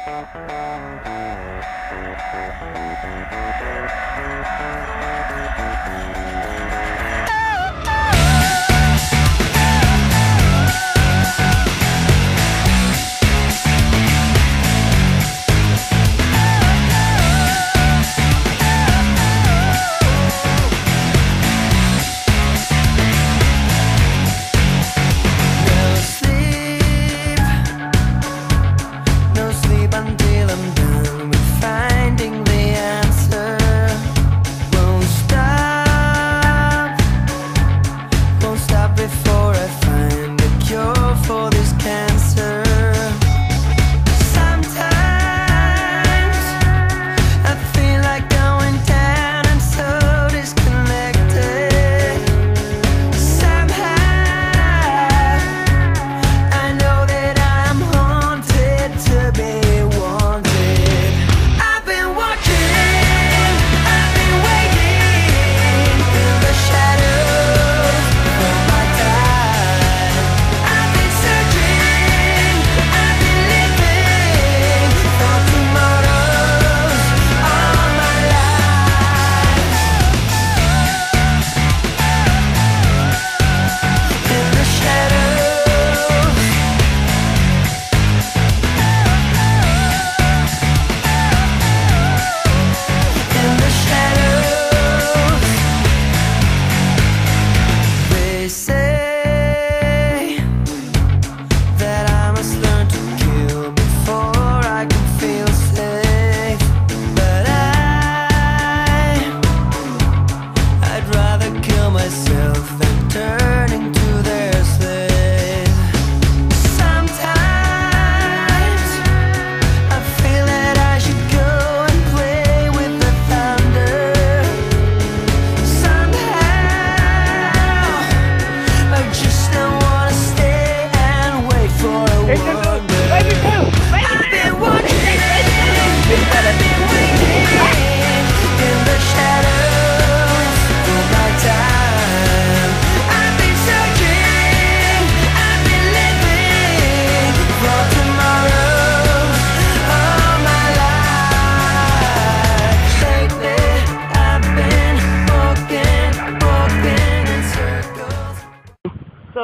Så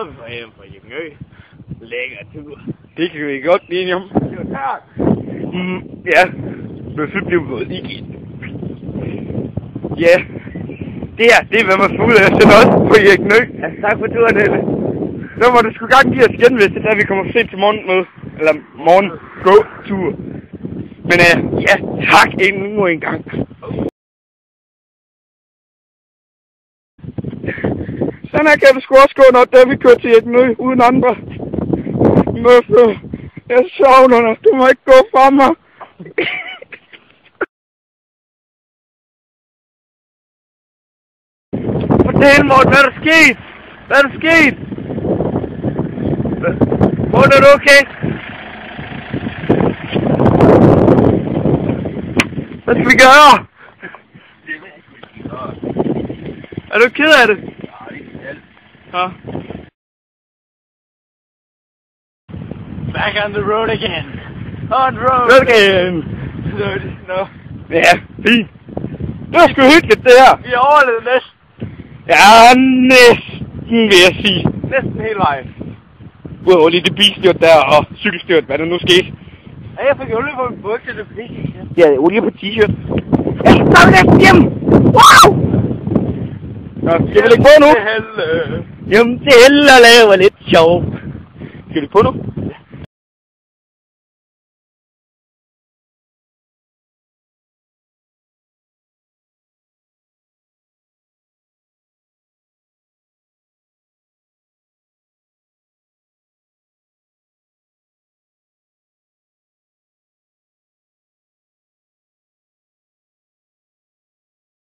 er vi fra hjem fra Jækkenø. Lækker tur. Det kan vi godt blive enige om. Ja, nu så bliver vi gået igen. Ja, det her, det er hvad man får ud af at sætte os på Jækkenø. Ja, tak for turen, Helle. Så må du sgu gerne give os igen, hvis det er, vi kommer sent til morgenmøde. Eller morgen gå-tur. Men ja, tak endnu en gang. Sådan her kan det sgu også gå, når vi kører til Jækkenø uden andre. Møffe, jeg savner dig. Du må ikke gå fra mig. Fortæl, Morten, hvad er der sket? Hvad er der sket? Morten, er du okay? Hvad skal vi gøre? Er du ked af det? Ja. Back on the road again. On the road again. No. Ja, fint. Det var sgu hyggeligt, det her. Vi overlevede næsten. Ja, næsten, vil jeg sige. Næsten hele vejen. Udover lige det bilstyrt der og cykelstyrt, hvad der nu skete. Ja, jeg fik olie på min bukse, det fik jeg. Ja, olie på t-shirt. Jeg skal næsten hjem. Wow! Nå, skal vi lægge på nu? Til helle. Jamen, til helle og lave lidt sjov. Skal vi på nu?